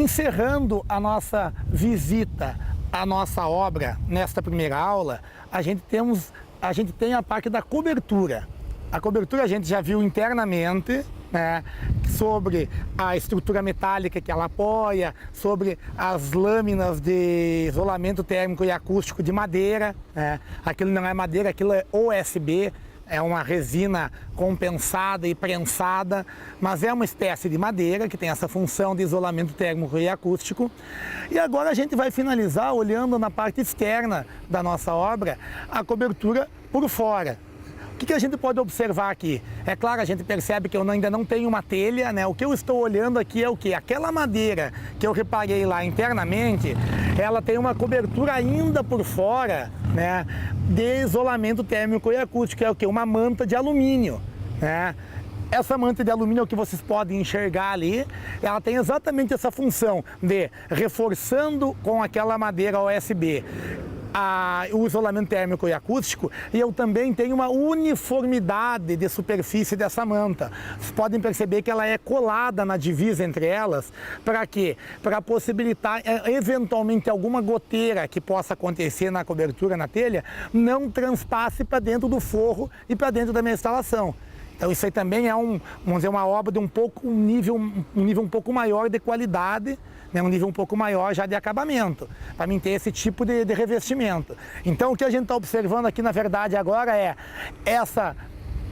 Encerrando a nossa visita à nossa obra nesta primeira aula, a gente tem a parte da cobertura. A cobertura a gente já viu internamente, né, sobre a estrutura metálica que ela apoia, sobre as lâminas de isolamento térmico e acústico de madeira, né. Aquilo não é madeira, aquilo é OSB, é uma resina compensada e prensada, mas é uma espécie de madeira que tem essa função de isolamento térmico e acústico. E agora a gente vai finalizar olhando na parte externa da nossa obra a cobertura por fora. O que a gente pode observar aqui? É claro, a gente percebe que eu ainda não tenho uma telha, né? O que eu estou olhando aqui é o quê? Aquela madeira que eu reparei lá internamente, ela tem uma cobertura ainda por fora, né, de isolamento térmico e acústico, é o quê? Uma manta de alumínio, né? Essa manta de alumínio que vocês podem enxergar ali, ela tem exatamente essa função de reforçando com aquela madeira OSB o isolamento térmico e acústico, e eu também tenho uma uniformidade de superfície dessa manta. Vocês podem perceber que ela é colada na divisa entre elas. Para quê? Para possibilitar, eventualmente, alguma goteira que possa acontecer na cobertura, na telha, não transpasse para dentro do forro e para dentro da minha instalação. Então isso aí também é vamos dizer, uma obra de um nível um pouco maior de qualidade, né, um nível um pouco maior já de acabamento, para mim ter esse tipo de revestimento. Então o que a gente está observando aqui, na verdade, agora é essa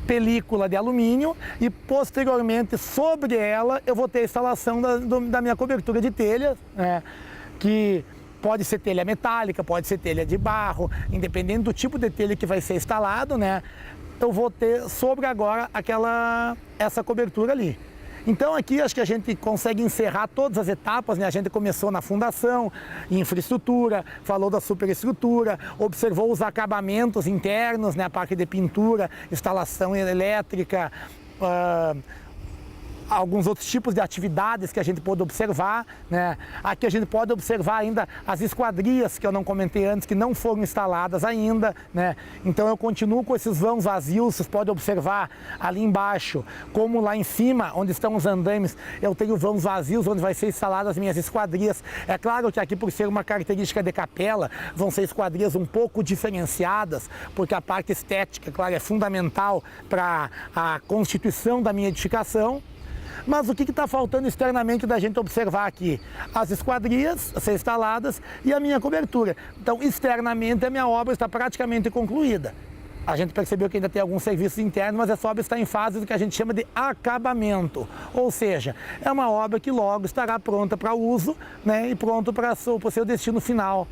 película de alumínio e posteriormente sobre ela eu vou ter a instalação da minha cobertura de telha, né, que pode ser telha metálica, pode ser telha de barro, independente do tipo de telha que vai ser instalado, né, eu vou ter sobre agora essa cobertura ali. Então aqui acho que a gente consegue encerrar todas as etapas, né? A gente começou na fundação, infraestrutura, falou da superestrutura, observou os acabamentos internos, né? A parte de pintura, instalação elétrica, alguns outros tipos de atividades que a gente pode observar, né? Aqui a gente pode observar ainda as esquadrias que eu não comentei antes, que não foram instaladas ainda, né? Então eu continuo com esses vãos vazios. Vocês podem observar ali embaixo, como lá em cima, onde estão os andaimes, eu tenho vãos vazios onde vai ser instaladas as minhas esquadrias. É claro que aqui, por ser uma característica de capela, vão ser esquadrias um pouco diferenciadas, porque a parte estética, claro, é fundamental para a constituição da minha edificação. Mas o que está faltando externamente da gente observar aqui? As esquadrias a ser instaladas e a minha cobertura. Então, externamente, a minha obra está praticamente concluída. A gente percebeu que ainda tem alguns serviços internos, mas essa obra está em fase do que a gente chama de acabamento. Ou seja, é uma obra que logo estará pronta para uso, né, e pronto para o seu destino final.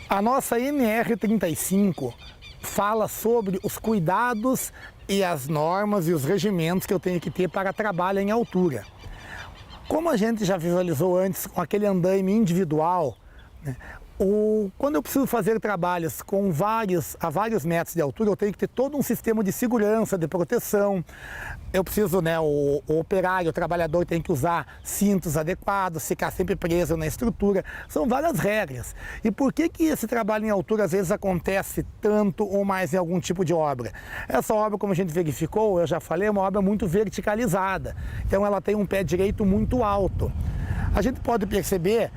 A nossa NR35 fala sobre os cuidados e as normas e os regimentos que eu tenho que ter para trabalho em altura. Como a gente já visualizou antes com aquele andaime individual, né, quando eu preciso fazer trabalhos a vários metros de altura, eu tenho que ter todo um sistema de segurança, de proteção. Eu preciso, né, o operário, o trabalhador tem que usar cintos adequados, ficar sempre preso na estrutura. São várias regras. E por que esse trabalho em altura às vezes acontece tanto ou mais em algum tipo de obra? Essa obra, como a gente verificou, eu já falei, é uma obra muito verticalizada. Então ela tem um pé direito muito alto. A gente pode perceber,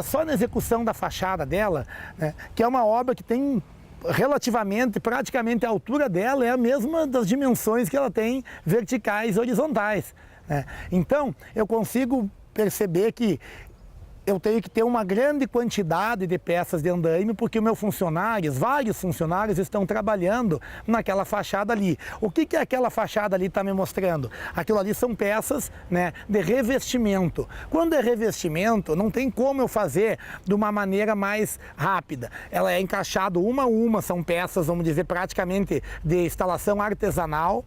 só na execução da fachada dela, né, que é uma obra que tem relativamente, praticamente a altura dela é a mesma das dimensões que ela tem verticais e horizontais, né? Então eu consigo perceber que eu tenho que ter uma grande quantidade de peças de andaime, porque meus funcionários, vários funcionários, estão trabalhando naquela fachada ali. O que aquela fachada ali está me mostrando? Aquilo ali são peças, né, de revestimento. Quando é revestimento, não tem como eu fazer de uma maneira mais rápida. Ela é encaixada uma a uma, são peças, vamos dizer, praticamente de instalação artesanal.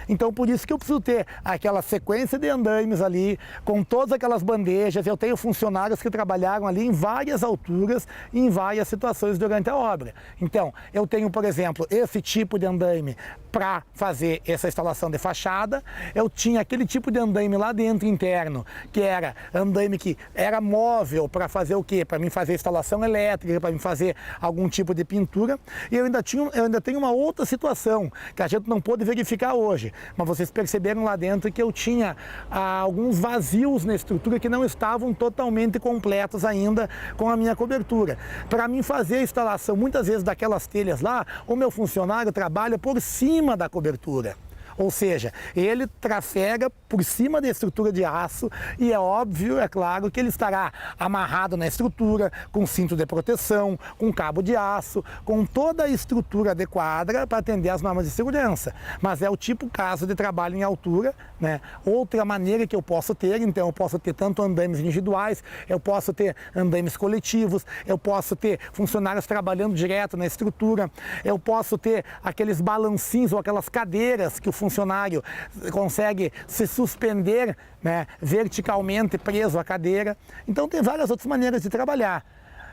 Então por isso que eu preciso ter aquela sequência de andaimes ali, com todas aquelas bandejas. Eu tenho funcionários que trabalharam ali em várias alturas, em várias situações durante a obra. Então eu tenho, por exemplo, esse tipo de andaime para fazer essa instalação de fachada. Eu tinha aquele tipo de andaime lá dentro interno, que era andaime que era móvel para fazer o quê? Para mim fazer instalação elétrica, para mim fazer algum tipo de pintura. E eu ainda tenho uma outra situação que a gente não pôde verificar explicar hoje, mas vocês perceberam lá dentro que eu tinha alguns vazios na estrutura que não estavam totalmente completos ainda com a minha cobertura. Para mim fazer a instalação, muitas vezes daquelas telhas lá, o meu funcionário trabalha por cima da cobertura. Ou seja, ele trafega por cima da estrutura de aço e é óbvio, é claro, que ele estará amarrado na estrutura, com cinto de proteção, com cabo de aço, com toda a estrutura adequada para atender às normas de segurança. Mas é o tipo caso de trabalho em altura, né? Outra maneira que eu posso ter, então eu posso ter tanto andames individuais, eu posso ter andames coletivos, eu posso ter funcionários trabalhando direto na estrutura, eu posso ter aqueles balancinhos ou aquelas cadeiras que o funcionário consegue se suspender, né, verticalmente preso à cadeira. Então tem várias outras maneiras de trabalhar.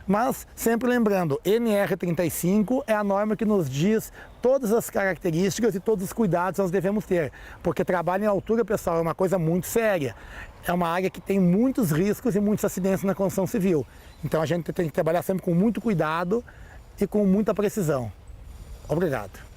Mas sempre lembrando, NR35 é a norma que nos diz todas as características e todos os cuidados que nós devemos ter. Porque trabalho em altura, pessoal, é uma coisa muito séria. É uma área que tem muitos riscos e muitos acidentes na construção civil. Então a gente tem que trabalhar sempre com muito cuidado e com muita precisão. Obrigado.